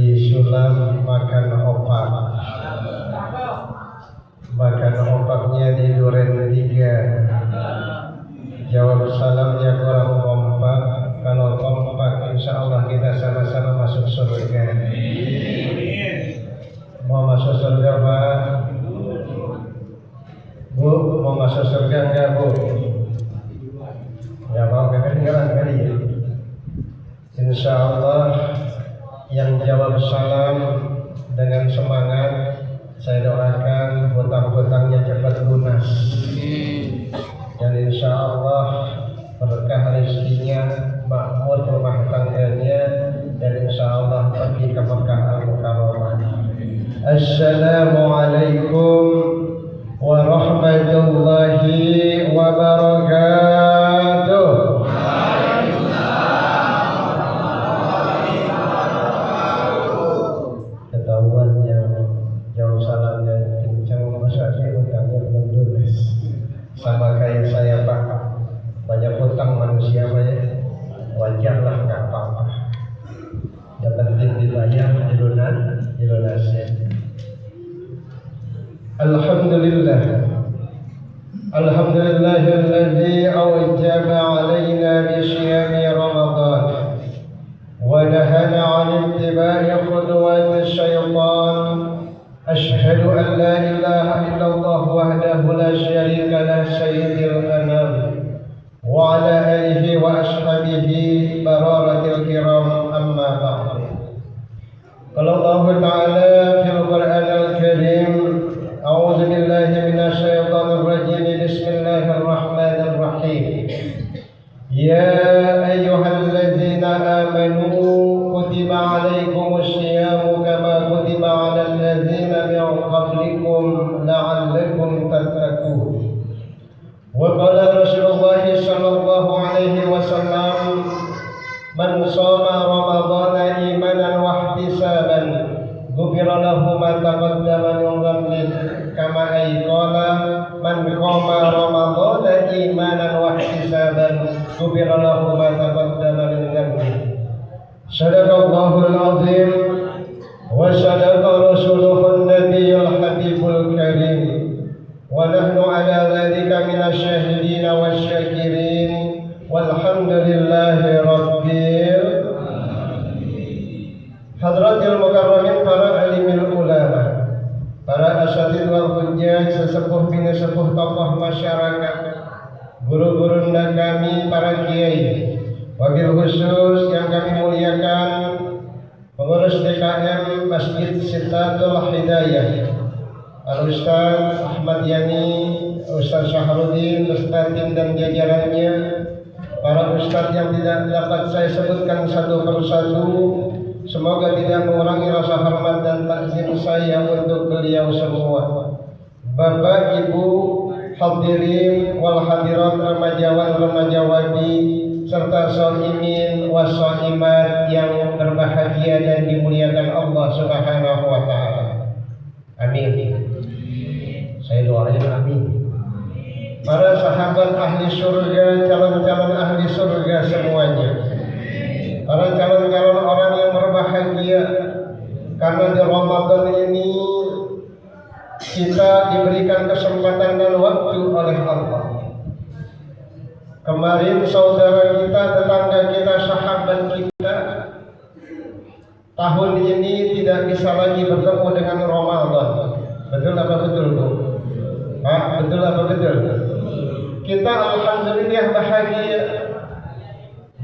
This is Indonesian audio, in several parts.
Haji Sulam makan opak. Makan opaknya di Duren 3. Jawab salamnya kurang kompak. Kalau kompak insya Allah kita sama-sama masuk surga. Mau masuk surga Pak? Bu, mau masuk surga enggak Bu? Ya mau kedengaran kali ya. Insya Allah yang jawab salam dengan semangat, saya doakan hutang-hutangnya cepat lunas. Dan insya Allah berkah rezekinya, makmur rumah tangganya, dan insya Allah pergi ke Mekah Al-Mukarramah. Assalamualaikum warahmatullahi wabarakatuh. Ketahuan yang jauh salamnya kencang, masa saya hutangnya belum lunas. Sama kayak saya Pak, banyak hutang manusia banyak, wajarlah nggak apa-apa. Yang penting dibayar, dilunasnya. Alhamdulillah, alhamdulillahilladzi awjaba alaina bisyami Ramadan wa nahana 'an ittiba'i khutuwati syaitan. Ashhadu an la ilaha illallah wahdahu la syarika lah sayyidil anam wa ala alihi wa ashabihi bararatil kiram, amma ba'd. Qala Allah Ta'ala fil Qur'anil Karim, a'udzu billahi minasyaitonir rajim, bismillahir rahmanir rahim. Ya ayyuhalladzina amanu kutiba 'alaikumus syiyamu kama kutiba 'alal ladzina min qablikum la'allakum tattaqun. Wa qala Rasulullah sallallahu alaihi wasallam, man shoma ramadhana imanan wa ihtisaban ghufira lahu ma taqaddama min dhanbihi kama qala man qama ramadhana imanan wa ihtisaban ghufira lahu ma taqaddama min dhanbihi. Sadaqallahul azim wa sadaqa rasuluhun nabiyyul habibul karim. Wa nahnu ala dzalika minasyahidin wasyakirin walhamdulillahi rabbil alamin. Hadratil mukarramin, para alimil ulama, para asatidz wal hujjaj, sesepuh bini sepuh tokoh masyarakat, guru-guru kami, para kiai, wabil khusus yang kami muliakan pengurus DKM Masjid Sittatul Hidayah, Al-Ustaz Ahmad Yani, Ustaz Syahrudin, Ustaz Tim dan jajarannya, para ustaz yang tidak dapat saya sebutkan satu persatu, semoga tidak mengurangi rasa hormat dan takzim saya untuk beliau semua. Bapak, Ibu, hadirin wal hadirat, remajawan remajawati, serta sholimin wa sholimat yang berbahagia dan dimuliakan Allah Subhanahu wa ta'ala. Amin. Saya doain amin. Para sahabat ahli surga, calon-calon ahli surga semuanya, para calon-calon orang yang berbahagia, karena di Ramadan ini kita diberikan kesempatan dan waktu oleh Allah. Kemarin saudara kita, tetangga kita, sahabat kita, tahun ini tidak bisa lagi bertemu dengan Ramadan. Betul apa betul Bu? Betul apa betul? Kita alhamdulillah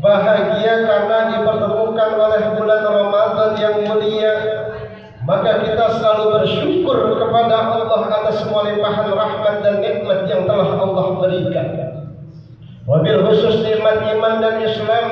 bahagia karena dipertemukan oleh bulan Ramadan yang mulia. Maka kita selalu bersyukur kepada Allah atas semua limpahan rahmat dan nikmat yang telah Allah berikan. Wabil khusus nikmat iman dan Islam,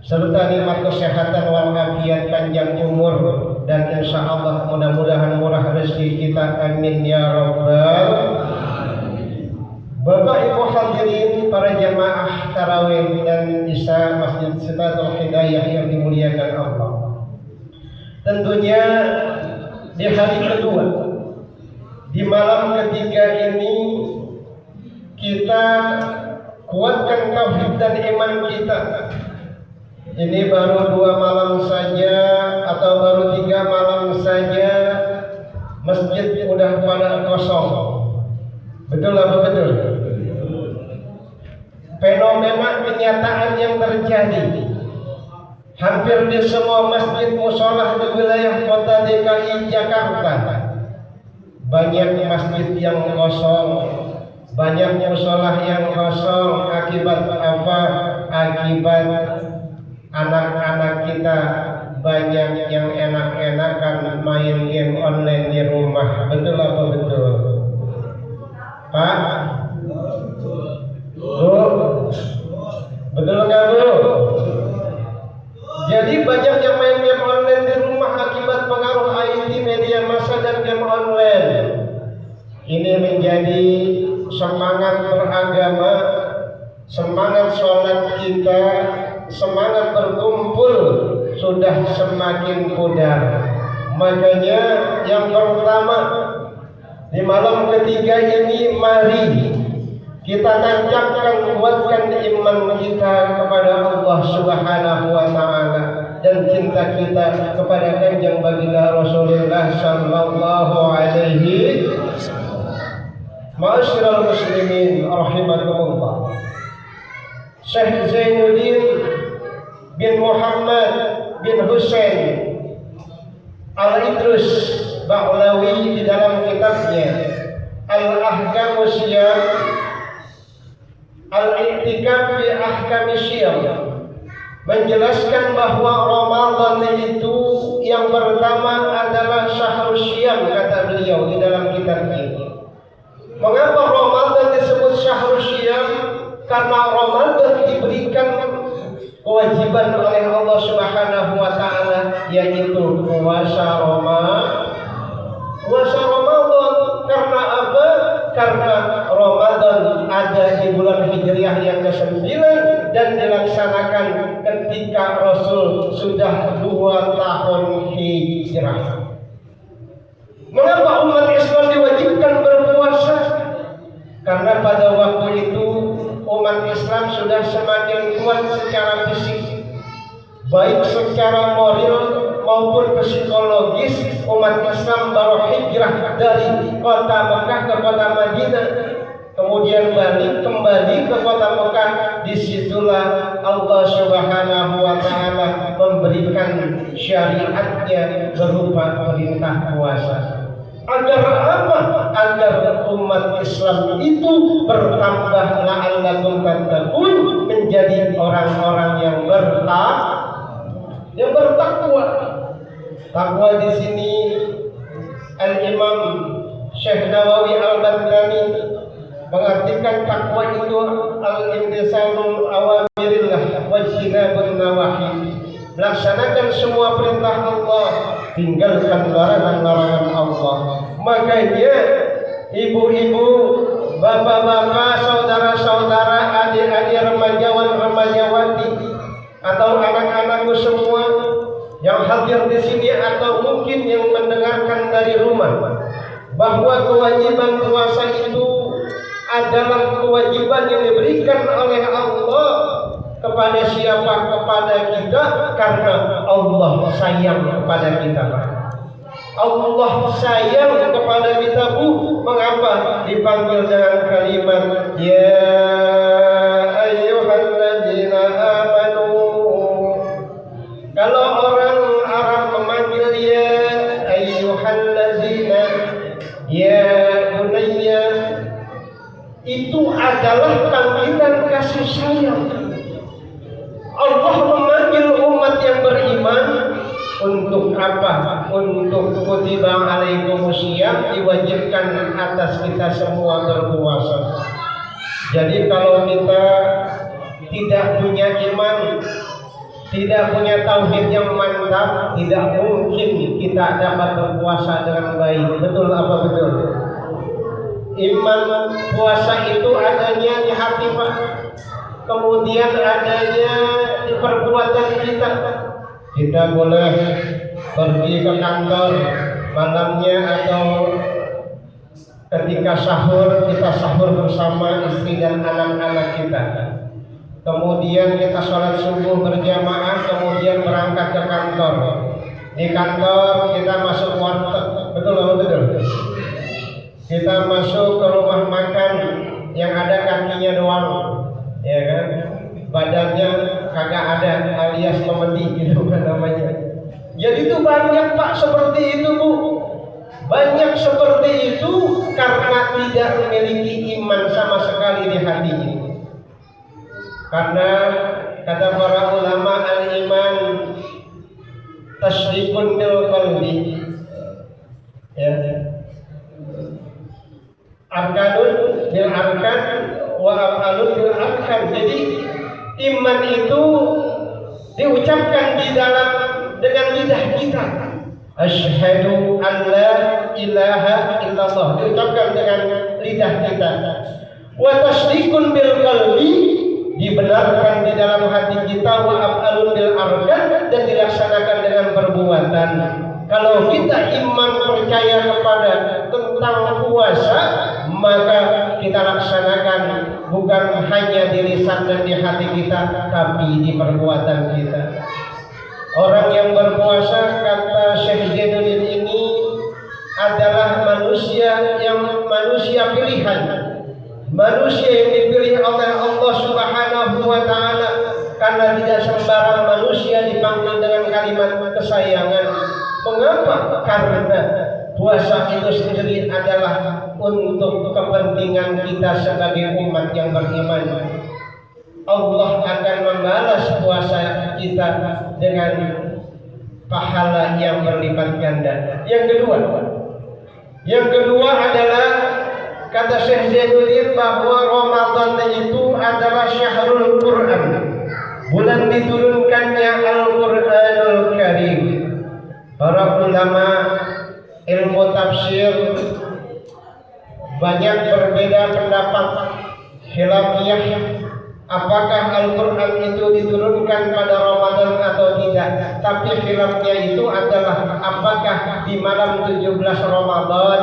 serta nikmat kesehatan wal afiat, panjang umur, dan insya Allah mudah-mudahan murah rezeki kita, amin ya rabbal. Bapak Ibu hadirin, para jamaah tarawih dan isya Masjid Sittatul Hidayah yang dimuliakan Allah. Tentunya di hari kedua, di malam ketiga ini, kita kuatkan tauhid dan iman kita. Ini baru 2 malam saja atau baru 3 masjid udah pada kosong. Betul apa betul? Fenomena kenyataan yang terjadi hampir di semua masjid musola di wilayah kota DKI Jakarta. Banyak masjid yang kosong, banyak musola yang kosong. Akibat apa? Akibat anak-anak kita banyak yang enak-enakan main game online di rumah. Betul apa betul? Pak? Bu? Betul nggak Bu? Jadi banyak yang main game online di rumah akibat pengaruh IT, media massa dan game online. Ini menjadi semangat beragama, semangat sholat kita, semangat berkumpul sudah semakin pudar. Makanya yang pertama di malam ketiga ini, mari kita tancapkan, kuatkan iman kita kepada Allah Subhanahu wa Ta'ala dan cinta kita kepada Kanjeng Baginda Rasulullah sallallahu alaihi wasallam. Ma'asyiral muslimin rahimakumullah. Syekh Zainuddin bin Muhammad bin Husain Al-Idrus Ba'lawi di dalam kitabnya Al-Ahkamus Syiyam Al-I'tikaf fi Ahkamis Syiyam menjelaskan bahwa Ramadan itu yang pertama adalah syahrul syiyam, kata beliau di dalam kitabnya. Mengapa Ramadan disebut syahrul syiyam? Karena Ramadan diberikan kewajiban oleh Allah Subhanahu wa Ta'ala, yaitu puasa Ramadan. Karena apa? Karena Ramadan ada di bulan Hijriah yang ke-9 dan dilaksanakan ketika Rasul sudah 2 tahun hijrah. Mengapa umat Islam diwajibkan berpuasa? Karena pada waktu itu umat Islam sudah semakin kuat secara fisik, baik secara moral maupun psikologis. Umat Islam baru hijrah dari kota Mekah ke kota Madinah, kemudian balik kembali ke kota Mekah. Disitulah Allah Subhanahu wa Ta'ala memberikan syariatnya berupa perintah puasa. Agar apa? Agar umat Islam itu bertambah, la'allakum tattaqun, menjadi orang-orang yang bertakwa. Takwa di sini Al-Imam Syekh Nawawi Al-Bantani mengartikan takwa itu al-imtisalul awamirillah wajtinabun nawahi, melaksanakan semua perintah Allah, tinggalkan larangan-larangan Allah. Makanya ibu-ibu, bapak-bapak, saudara-saudara, adik-adik, remajawan-remajawati, atau anak-anakku semua yang hadir di sini atau mungkin yang mendengarkan dari rumah, bahwa kewajiban puasa itu adalah kewajiban yang diberikan oleh Allah kepada siapa? Kepada kita, karena Allah sayang kepada kita. Allah sayang kepada kita, Bu. Mengapa dipanggil dengan kalimat ya ayyuhalladzina amanu? Kalau orang Arab memanggil ya ayyuhalladzina, ya bunayya, itu adalah panggilan kasih sayang. Allah memanggil umat yang beriman untuk apa? Untuk kutiba alaikumusiyam, diwajibkan atas kita semua berpuasa. Jadi kalau kita tidak punya iman, tidak punya tauhid yang mantap, tidak mungkin kita dapat berpuasa dengan baik. Betul apa betul? Iman puasa itu adanya di hati, Pak. Kemudian adanya di perbuatan kita. Kita boleh pergi ke kantor malamnya atau ketika sahur, kita sahur bersama istri dan anak-anak kita. Kemudian kita sholat subuh berjamaah, kemudian berangkat ke kantor. di kantor, kita masuk warteg, betul. Kita masuk ke rumah makan yang ada kakinya doang, ya kan? Badannya kagak ada, alias pemedi gitu kan namanya. Jadi itu banyak Pak seperti itu Bu. Banyak seperti itu karena tidak memiliki iman sama sekali di hatinya. Karena kata para ulama al-iman tasdiqun bil qalbi, ya, arkanun bil arkan wa af'alun bil arkan. Jadi iman itu diucapkan di dalam dengan lidah kita. Asyhadu an la ilaha illallah, diucapkan dengan lidah kita. Wa tasdiqun bil qalbi, dibenarkan di dalam hati kita. Wa af'alun bil arkan, dan dilaksanakan dengan perbuatan. Kalau kita iman percaya kepada tentang puasa, maka kita laksanakan bukan hanya di lisan dan di hati kita, tapi di perbuatan kita. Orang yang berpuasa, kata Syekh Zainuddin, ini adalah manusia pilihan, manusia yang dipilih oleh Allah Subhanahu wa Ta'ala, karena tidak sembarang manusia dipanggil dengan kalimat kesayangan. Mengapa? Karena puasa itu sendiri adalah untuk kepentingan kita sebagai umat yang beriman. Allah akan membalas puasa kita dengan pahala yang berlipat ganda. Yang kedua adalah kata Syekh Zainuddin bahwa Ramadan itu adalah syahrul Quran, bulan diturunkannya Al-Quranul Karim. Para ulama ilmu tafsir banyak berbeda pendapat, khilafiyah, apakah Al-Quran itu diturunkan pada Ramadan atau tidak. Tapi khilafnya itu adalah apakah di malam 17 Ramadan,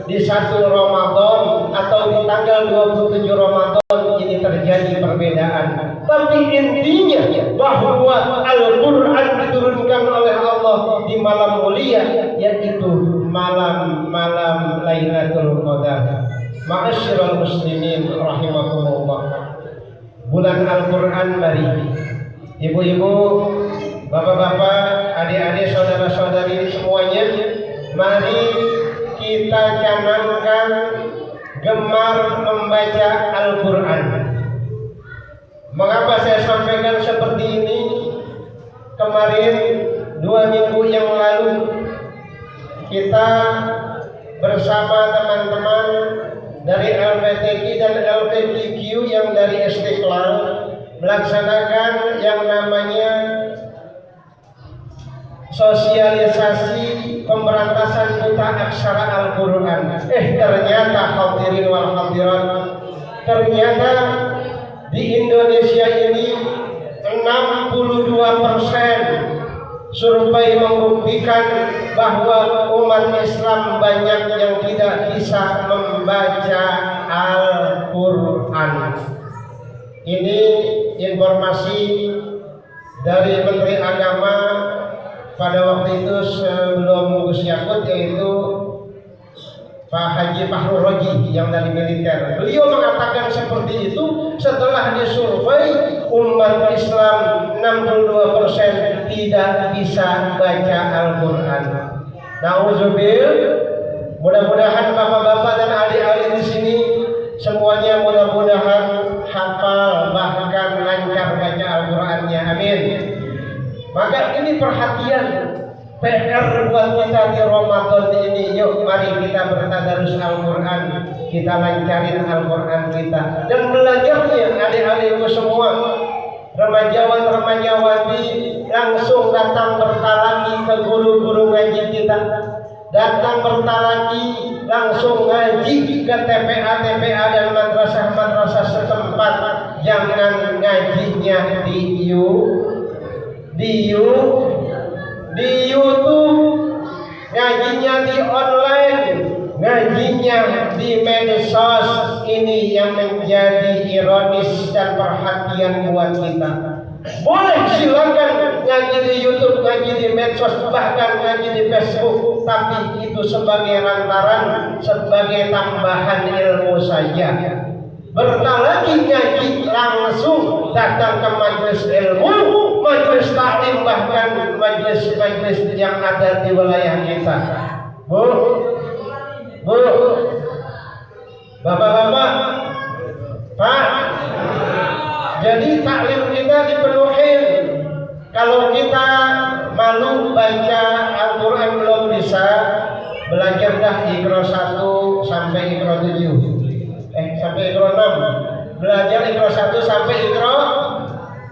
di 1 Ramadan, atau di tanggal 27 Ramadan. Ini terjadi perbedaan. Tapi intinya bahwa Al-Quran diturunkan oleh Allah di malam mulia, yaitu malam Lailatul Qadar. Ma'asyiral muslimin rahimakumullah. Bulan Al-Quran, mari ibu-ibu, bapak-bapak, adik-adik, saudara-saudari semuanya, mari kita canangkan gemar membaca Al-Quran. Mengapa saya sampaikan seperti ini? Kemarin 2 minggu yang lalu kita bersama teman-teman dari LPTQ dan LPTQ yang dari Istiqlal melaksanakan yang namanya sosialisasi pemberantasan buta aksara Al-Quran. Ternyata hadirin wal hadirat, ternyata di Indonesia ini 62% survei membuktikan bahwa umat Islam banyak yang tidak bisa membaca Al-Quran. Ini informasi dari Menteri Agama pada waktu itu sebelum Gus Yakut, yaitu Pak Haji Fahrul Raji yang dari militer. Beliau mengatakan seperti itu setelah disurvei umat Islam 62% tidak bisa baca Al-Quran. Nauzubillah. Mudah-mudahan bapak-bapak dan adik-adik di sini semuanya mudah-mudahan hafal, bahkan lancar baca Al-Qurannya. Amin. Maka ini perhatian PR buat kita di Ramadan ini. Yuk mari kita bertadarus Al-Quran, kita lancarin Al-Quran kita, dan belajarnya adik-adikku semua, remajawan-remajawati, langsung datang bertalaki ke guru-guru ngaji kita, datang bertalaki langsung ngaji ke TPA dan madrasah-madrasah setempat. Jangan ngajinya di YouTube, ngajinya di online, ngajinya di medsos. Ini yang menjadi ironis dan perhatian buat kita. Boleh silakan ngaji di YouTube, ngaji di medsos, bahkan ngaji di Facebook, tapi itu sebagai lantaran, sebagai tambahan ilmu saja. Bentar lagi ngaji langsung datang ke majelis ilmu, majelis taklim, bahkan majelis-majelis yang ada di wilayah kita. Bu, bapak-bapak, Pak, jadi taklim kita dipenuhi. Kalau kita malu baca Al-Quran belum bisa, belajar dah Iqra 1 sampai Iqra 7, sampai Iqra 6. Belajar Iqra 1 sampai Iqra.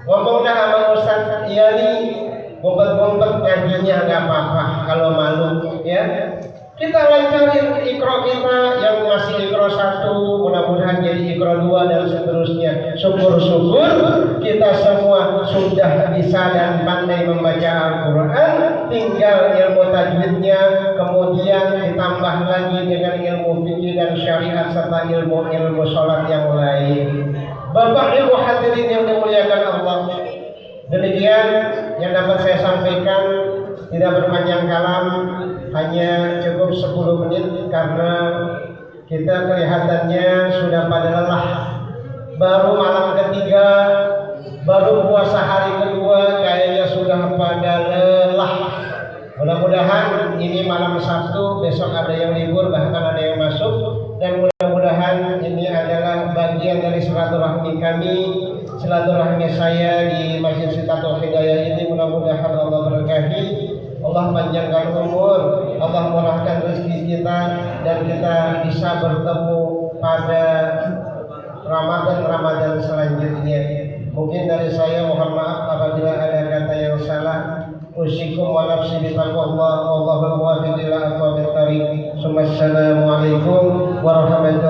Ngomong dah sama Ustaz, iya nih, ngumpet-ngumpet ngajinya nggak apa-apa kalau malu, ya. Kita lancarin Iqra kita yang masih Iqra 1, mudah-mudahan jadi Iqra 2 dan seterusnya. Syukur-syukur kita semua sudah bisa dan pandai membaca Al-Quran, tinggal ilmu tajwidnya, kemudian ditambah lagi dengan ilmu fikih dan syariat serta ilmu-ilmu sholat yang lain. Bapak Ibu hadirin yang dimuliakan Allah, demikian yang dapat saya sampaikan, tidak berpanjang kalam, hanya cukup 10 menit karena kita kelihatannya sudah pada lelah. Baru malam ketiga, baru puasa hari kedua, kayaknya sudah pada lelah. Mudah-mudahan ini malam Sabtu, besok ada yang libur, bahkan ada yang masuk, dan mudah-mudahan ini adalah bagian dari silaturahmi kami, silaturahmi saya di Masjid Sitatul Hidayah ini. Mudah-mudahan Allah berkahi, Allah panjangkan umur, Allah murahkan rezeki kita, dan kita bisa bertemu pada Ramadan selanjutnya. Mungkin dari saya mohon maaf apabila ada kata yang salah. Usikum wa nafsi bitaqwallah, wallahul muwaffiq ila aqwamit thariq. Assalamualaikum warahmatullahi